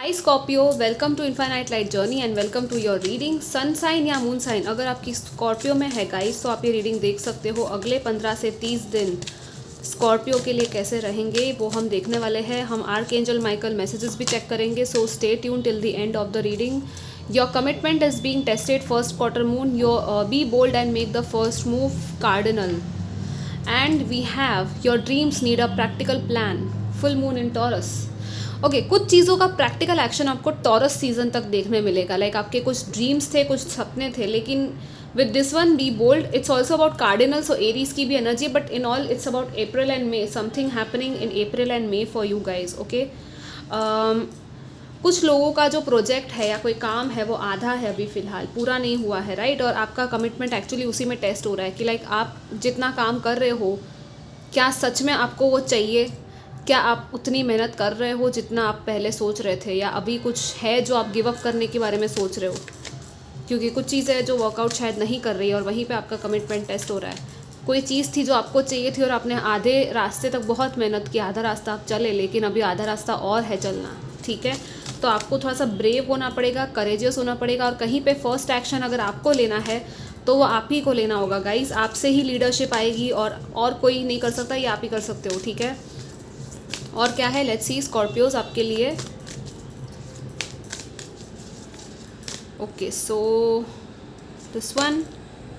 High Scorpio, welcome to infinite light journey and welcome to your reading. Sun sign या moon sign अगर आपकी Scorpio में है guys तो आप ये रीडिंग देख सकते हो। अगले 15 से 30 दिन स्कॉर्पियो के लिए कैसे रहेंगे वो हम देखने वाले हैं। हम आर्कएंजल माइकल मैसेजेस भी चेक करेंगे, so stay tune till the end of the reading. Your commitment is being tested, first quarter moon, your be bold and make the first move, cardinal. And we have your dreams need a practical plan, full moon in Taurus. Okay, कुछ चीज़ों का practical action आपको Taurus season तक देखने मिलेगा। Like आपके कुछ dreams थे, कुछ सपने थे, लेकिन with this one be bold, it's also about cardinal, so Aries की भी energy, but in all it's about April and May, something happening in April and May for you guys. Okay, कुछ लोगों का जो प्रोजेक्ट है या कोई काम है वो आधा है, अभी फ़िलहाल पूरा नहीं हुआ है, राइट। और आपका कमिटमेंट एक्चुअली उसी में टेस्ट हो रहा है कि लाइक आप जितना काम कर रहे हो, क्या सच में आपको वो चाहिए, क्या आप उतनी मेहनत कर रहे हो जितना आप पहले सोच रहे थे, या अभी कुछ है जो आप गिव अप करने के बारे में सोच रहे हो, क्योंकि कुछ चीज़ें जो वर्कआउट शायद नहीं कर रही है और वहीं पे आपका कमिटमेंट टेस्ट हो रहा है। कोई चीज़ थी जो आपको चाहिए थी और आपने आधे रास्ते तक बहुत मेहनत की, आधा रास्ता आप चले, लेकिन अभी आधा रास्ता और है चलना, ठीक है। तो आपको थोड़ा सा ब्रेव होना पड़ेगा, करेजियस होना पड़ेगा, और कहीं पे फर्स्ट एक्शन अगर आपको लेना है तो वो आप ही को लेना होगा गाइस। आपसे ही लीडरशिप आएगी और कोई नहीं कर सकता, ये आप ही कर सकते हो, ठीक है। और क्या है, लेट्स सी स्कॉर्पियोज आपके लिए। Okay, so this one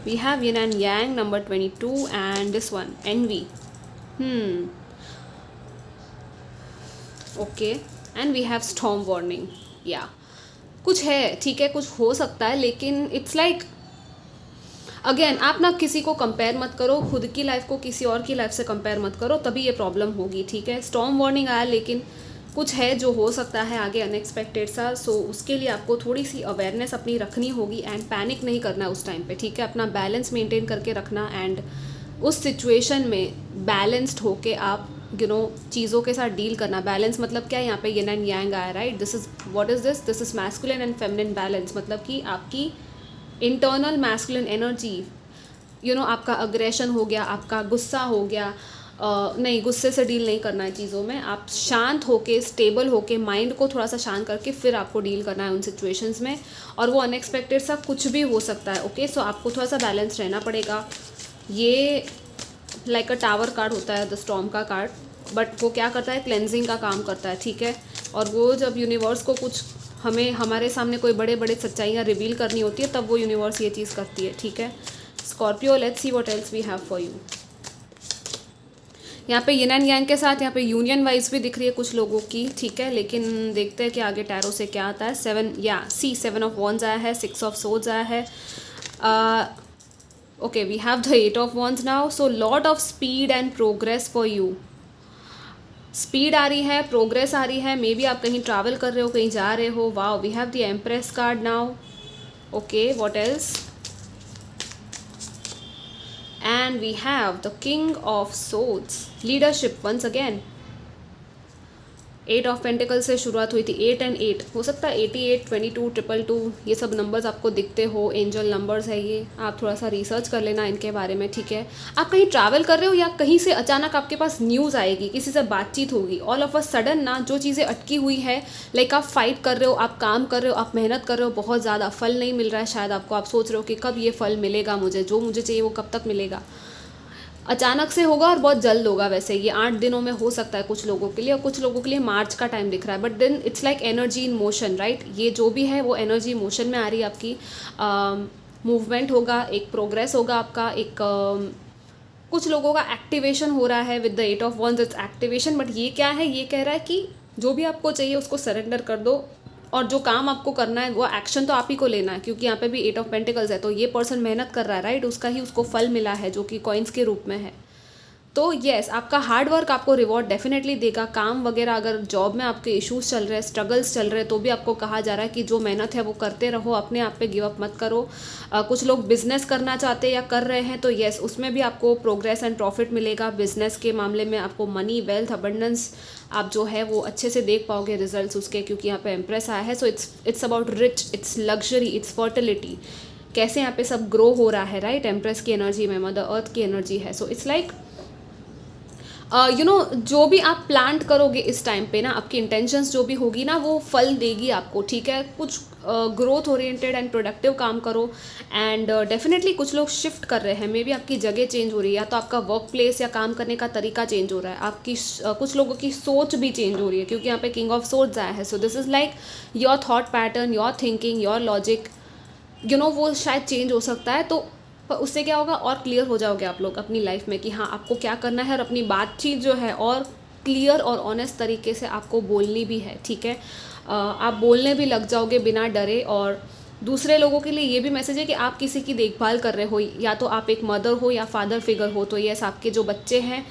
we have yin and yang number 22 and this one envy. Okay, and we have storm warning. या कुछ है, ठीक है, कुछ हो सकता है, लेकिन इट्स लाइक अगेन आप ना किसी को कंपेयर मत करो, खुद की लाइफ को किसी और की लाइफ से कंपेयर मत करो, तभी ये प्रॉब्लम होगी, ठीक है। स्टॉर्म वार्निंग आया, लेकिन कुछ है जो हो सकता है आगे अनएक्सपेक्टेड सा, सो उसके लिए आपको थोड़ी सी अवेयरनेस अपनी रखनी होगी एंड पैनिक नहीं करना उस टाइम पे, ठीक है। अपना बैलेंस मेंटेन करके रखना एंड उस सिचुएशन में बैलेंस्ड होके आप चीज़ों के साथ डील करना। बैलेंस मतलब क्या है, यहाँ पे यिन एंड यांग आया, right. This is what is this, this is masculine and feminine balance. मतलब कि आपकी इंटरनल मैस्कुलिन एनर्जी, आपका अग्रेशन हो गया, आपका गुस्सा हो गया, नहीं, गुस्से से डील नहीं करना है चीज़ों में। आप शांत होके, स्टेबल होके, माइंड को थोड़ा सा शांत करके फिर आपको डील करना है उन सिचुएशंस में, और वो अनएक्सपेक्टेड सा कुछ भी हो सकता है। ओके, सो आपको थोड़ा सा बैलेंस रहना पड़ेगा। ये लाइक अ टावर कार्ड होता है, द स्टॉर्म का कार्ड, बट वो क्या करता है, क्लेंजिंग का काम करता है, ठीक है। और वो जब यूनिवर्स को कुछ हमें हमारे सामने कोई बड़े बड़े सच्चाइयाँ रिवील करनी होती है, तब वो यूनिवर्स ये चीज़ करती है, ठीक है। Scorpio, let's see what else we have for you. यहाँ पे यिन एंड यांग के साथ यहाँ पे यूनियन वाइज भी दिख रही है कुछ लोगों की, ठीक है। लेकिन देखते हैं कि आगे टैरो से क्या आता है। 7 ऑफ वॉन्ड्स आया है, 6 ऑफ सोर्ड्स आया है। Okay, we have the 8 of wands now, so lot of speed and progress for you. Speed आ रही है, प्रोग्रेस आ रही है, मे बी आप कहीं ट्रैवल कर रहे हो, कहीं जा रहे हो। Wow, we have the empress card now. Okay, what else, and we have the king of swords, leadership once again। 8 of pentacle से शुरुआत हुई थी, 8 एंड 8 हो सकता है 88, 22, 222, ये सब नंबर्स आपको दिखते हो, एंजल नंबर्स है ये। आप थोड़ा सा रिसर्च कर लेना इनके बारे में, ठीक है। आप कहीं ट्रैवल कर रहे हो या कहीं से अचानक आपके पास न्यूज़ आएगी, किसी से बातचीत होगी, ऑल ऑफ अ सडन ना जो चीज़ें अटकी हुई है, लाइक आप फाइट कर रहे हो, आप काम कर रहे हो, आप मेहनत कर रहे हो, बहुत ज़्यादा फल नहीं मिल रहा है शायद आपको, आप सोच रहे हो कि कब ये फल मिलेगा मुझे, जो मुझे चाहिए वो कब तक मिलेगा। अचानक से होगा और बहुत जल्द होगा। वैसे ये 8 दिनों में हो सकता है कुछ लोगों के लिए, और कुछ लोगों के लिए मार्च का टाइम दिख रहा है, but then it's like energy in motion, right. ये जो भी है वो एनर्जी मोशन में आ रही है आपकी। मूवमेंट होगा, एक प्रोग्रेस होगा आपका, एक कुछ लोगों का एक्टिवेशन हो रहा है with the 8 of wands, it's activation. But ये क्या है, ये कह रहा है कि जो भी आपको चाहिए उसको सरेंडर कर दो, और जो काम आपको करना है वो एक्शन तो आप ही को लेना है, क्योंकि यहाँ पे भी 8 ऑफ पेंटिकल्स है, तो ये पर्सन मेहनत कर रहा है, राइट। उसका ही उसको फल मिला है जो कि कॉइन्स के रूप में है। तो येस, आपका हार्ड वर्क आपको रिवॉर्ड डेफिनेटली देगा। काम वगैरह, अगर जॉब में आपके इश्यूज चल रहे हैं, स्ट्रगल्स चल रहे हैं, तो भी आपको कहा जा रहा है कि जो मेहनत है वो करते रहो, अपने आप पे गिव अप मत करो। कुछ लोग बिजनेस करना चाहते हैं या कर रहे हैं, तो येस, उसमें भी आपको प्रोग्रेस एंड प्रॉफिट मिलेगा। बिजनेस के मामले में आपको मनी, वेल्थ, अबंडेंस आप जो है वो अच्छे से देख पाओगे रिजल्ट्स उसके, क्योंकि यहाँ पे एम्प्रेस आया है। So it's about rich, it's luxury, it's fertility, कैसे यहाँ पे सब ग्रो हो रहा है, राइट। एम्प्रेस की एनर्जी में मदर अर्थ की एनर्जी है। सो इट्स लाइक जो भी आप प्लांट करोगे इस टाइम पे ना, आपकी इंटेंशंस जो भी होगी ना, वो फल देगी आपको, ठीक है। कुछ ग्रोथ ओरिएंटेड एंड प्रोडक्टिव काम करो। एंड डेफिनेटली कुछ लोग शिफ्ट कर रहे हैं, मे बी आपकी जगह चेंज हो रही है, या तो आपका वर्क प्लेस या काम करने का तरीका चेंज हो रहा है, आपकी कुछ लोगों की सोच भी चेंज हो रही है, क्योंकि यहाँ पे किंग ऑफ सोर्ड्स आया है। So this is like your thought pattern, your thinking, your logic, वो शायद चेंज हो सकता है। तो पर उससे क्या होगा, और क्लियर हो जाओगे आप लोग अपनी लाइफ में कि हाँ आपको क्या करना है, और अपनी बातचीत जो है और क्लियर और ऑनेस्ट तरीके से आपको बोलनी भी है, ठीक है। आप बोलने भी लग जाओगे बिना डरे। और दूसरे लोगों के लिए ये भी मैसेज है कि आप किसी की देखभाल कर रहे हो, या तो आप एक मदर हो या फादर फिगर हो, तो यस आपके जो बच्चे हैं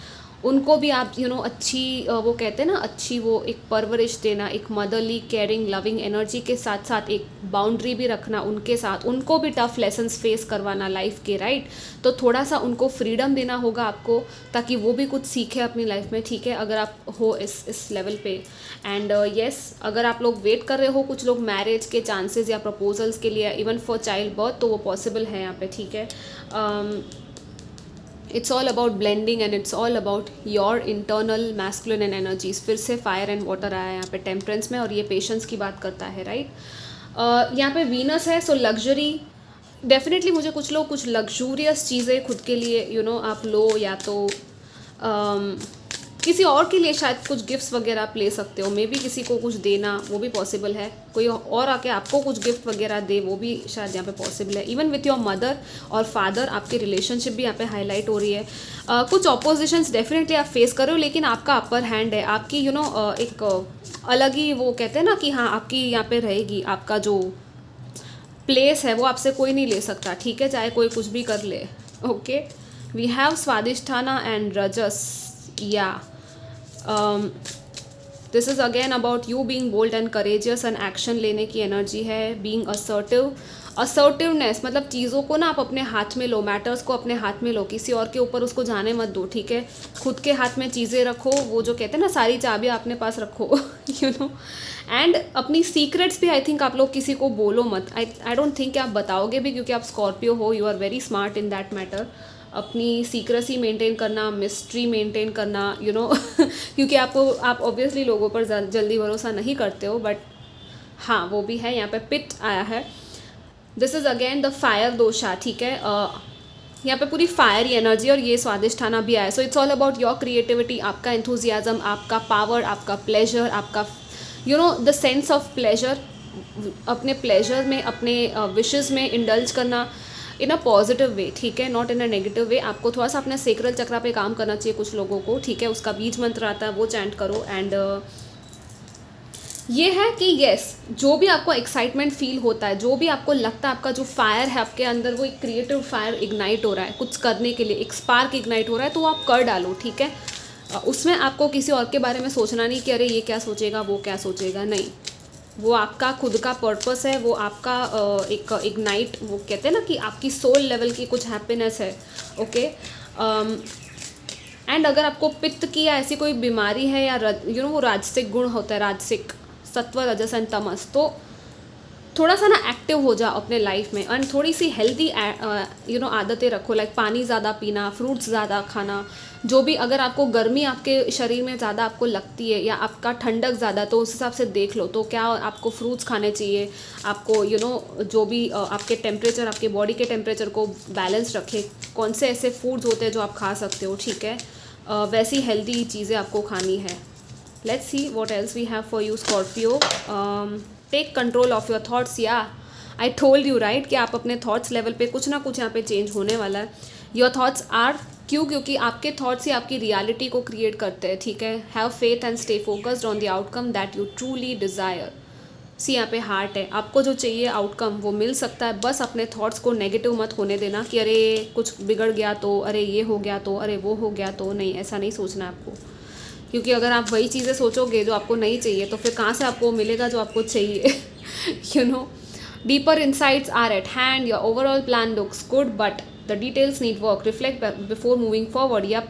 उनको भी आप अच्छी वो कहते हैं ना, अच्छी वो एक परवरिश देना, एक मदरली केयरिंग लविंग एनर्जी के साथ साथ एक बाउंड्री भी रखना उनके साथ, उनको भी टफ लेसन्स फेस करवाना लाइफ के, राइट। तो थोड़ा सा उनको फ्रीडम देना होगा आपको, ताकि वो भी कुछ सीखे अपनी लाइफ में, ठीक है, अगर आप हो इस लेवल पे। एंड यस अगर आप लोग वेट कर रहे हो, कुछ लोग मैरिज के चांसेस या प्रपोजल्स के लिए, इवन फॉर चाइल्ड बर्थ, तो वो पॉसिबल है यहाँ पे, ठीक है। It's all about blending and it's all about your internal masculine and energies. फिर से फायर एंड वाटर आया यहाँ पे टेम्परेंस में, और ये पेशेंस की बात करता है, राइट। यहाँ पे वीनस है, सो लग्जरी। डेफिनेटली मुझे कुछ लोग कुछ लग्जूरियस चीज़ें खुद के लिए आप लो, या तो किसी और के लिए शायद कुछ गिफ्ट्स वगैरह आप ले सकते हो, मे बी किसी को कुछ देना, वो भी पॉसिबल है। कोई और आके आपको कुछ गिफ्ट वगैरह दे, वो भी शायद यहाँ पे पॉसिबल है। इवन विथ योर मदर और फादर आपकी रिलेशनशिप भी यहाँ पे हाईलाइट हो रही है। कुछ ऑपोजिशंस डेफिनेटली आप फेस कर रहे हो, लेकिन आपका अपर हैंड है, आपकी एक अलग ही वो कहते हैं ना कि हाँ आपकी यहाँ पे रहेगी, आपका जो प्लेस है वो आपसे कोई नहीं ले सकता, ठीक है, चाहे कोई कुछ भी कर ले। ओके, वी हैव स्वादिष्ठाना एंड रजस, या this is again about you being bold and courageous and action लेने की एनर्जी है। बीइंग असर्टिवनेस, मतलब चीज़ों को ना आप अपने हाथ में लो, मैटर्स को अपने हाथ में लो, किसी और के ऊपर उसको जाने मत दो, ठीक है। खुद के हाथ में चीज़ें रखो, वो जो कहते हैं ना सारी चाबियाँ अपने पास रखो एंड अपनी सीक्रेट्स भी आई थिंक आप लोग किसी को बोलो मत। आई डोंट थिंक कि आप बताओगे भी, क्योंकि आप स्कॉर्पियो हो, you are very smart in that matter. अपनी सीक्रेसी मेंटेन करना, मिस्ट्री मेंटेन करना, क्योंकि आप ऑब्वियसली लोगों पर जल्दी भरोसा नहीं करते हो, बट हाँ वो भी है। यहाँ पे पिट आया है, this is again the fire दोषा, ठीक है। यहाँ पे पूरी फायर एनर्जी, और ये स्वादिष्ठाना भी आया। So it's all about your creativity, आपका एंथुजियाज्म, आपका पावर, आपका प्लेजर, आपका द सेंस ऑफ प्लेजर, अपने प्लेजर में, अपने विशेस में इंडल्ज करना इन अ पॉजिटिव वे, ठीक है, not in a negative way. आपको थोड़ा सा अपना सेक्रल चक्रा पे काम करना चाहिए कुछ लोगों को, ठीक है। उसका बीज मंत्र आता है, वो चैंट करो। एंड ये है कि यस जो भी आपको एक्साइटमेंट फील होता है, जो भी आपको लगता है, आपका जो फायर है आपके अंदर, वो एक क्रिएटिव फायर इग्नाइट हो रहा है कुछ करने के लिए, एक स्पार्क इग्नाइट हो रहा है, तो वो आप कर डालो, ठीक है। उसमें आपको किसी और के बारे में सोचना नहीं कि अरे ये क्या सोचेगा, वो क्या सोचेगा, नहीं। वो आपका खुद का पर्पस है, वो आपका एक इग्नाइट, वो कहते हैं ना कि आपकी सोल लेवल की कुछ हैप्पीनेस है, ओके। एंड अगर आपको पित्त की या ऐसी कोई बीमारी है, या वो राजसिक गुण होता है, राजसिक सत्व रजस एंड तमस, तो थोड़ा सा ना एक्टिव हो जाओ अपने लाइफ में, एंड थोड़ी सी हेल्दी आदतें रखो, लाइक पानी ज़्यादा पीना, फ्रूट्स ज़्यादा खाना, जो भी। अगर आपको गर्मी आपके शरीर में ज़्यादा आपको लगती है, या आपका ठंडक ज़्यादा, तो उस हिसाब से देख लो, तो क्या आपको फ्रूट्स खाने चाहिए, आपको जो भी आपके टेम्परेचर, आपके बॉडी के टेम्परेचर को बैलेंस रखे, कौन से ऐसे फूड्स होते हैं जो आप खा सकते हो, ठीक है। वैसी हेल्दी चीज़ें आपको खानी है। Let's see what else we have for you Scorpio. Take control of your thoughts, या आई टोल्ड यू राइट कि आप अपने थॉट्स लेवल पे कुछ ना कुछ यहाँ पे चेंज होने वाला है। योर थॉट्स आर, क्योंकि आपके थॉट्स ही आपकी रियलिटी को क्रिएट करते हैं, ठीक है। Have faith and stay focused on the outcome that you truly desire. See यहाँ पे हार्ट है, आपको जो चाहिए आउटकम वो मिल सकता है, बस अपने थॉट्स को नेगेटिव मत होने देना कि अरे कुछ बिगड़ गया तो, अरे ये हो गया तो, अरे वो हो गया तो, नहीं, ऐसा नहीं सोचना आपको। क्योंकि अगर आप वही चीज़ें सोचोगे जो आपको नहीं चाहिए, तो फिर कहाँ से आपको मिलेगा जो आपको चाहिए। Deeper insights are at hand, your overall plan looks good, but the details need work, reflect before moving forward. या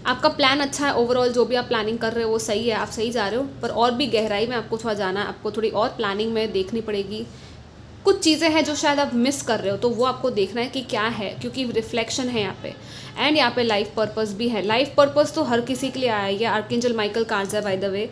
आपका प्लान अच्छा है, ओवरऑल जो भी आप प्लानिंग कर रहे हो वो सही है, आप सही जा रहे हो, पर और भी गहराई में आपको थोड़ा जाना है, आपको थोड़ी और प्लानिंग में देखनी पड़ेगी, कुछ चीज़ें हैं जो शायद आप मिस कर रहे हो, तो वो आपको देखना है कि क्या है, क्योंकि रिफ्लेक्शन है यहाँ पे। एंड यहाँ पे लाइफ पर्पस भी है। लाइफ पर्पस तो हर किसी के लिए आया है, ये आर्कएंजल माइकल कार्ड्स है by the way.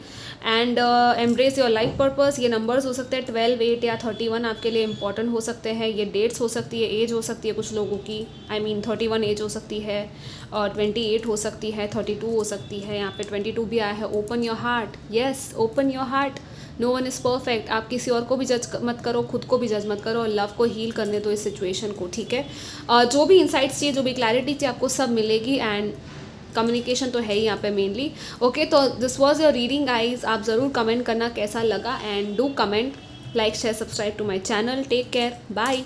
And embrace your life purpose, ये नंबर्स हो सकते हैं 12, 8 या 31 आपके लिए इंपॉर्टेंट हो सकते हैं। ये डेट्स हो सकती है, एज हो सकती है कुछ लोगों की, आई मीन 31 एज हो सकती है, और 28 हो सकती है, 32 हो सकती है, यहाँ पे 22 भी आया है। Open your heart, yes open your heart, no one is perfect. आप किसी और को भी जज मत करो, खुद को भी जज मत करो, और लव को हील करने दो इस सिचुएशन को, ठीक है। जो भी इंसाइट्स चाहिए, जो भी क्लैरिटी चाहिए, आपको सब मिलेगी। एंड कम्युनिकेशन तो है ही यहाँ पे मेनली। ओके, तो this was your reading guys. आप ज़रूर कमेंट करना कैसा लगा, and do comment, like share subscribe to my channel. Take care, bye.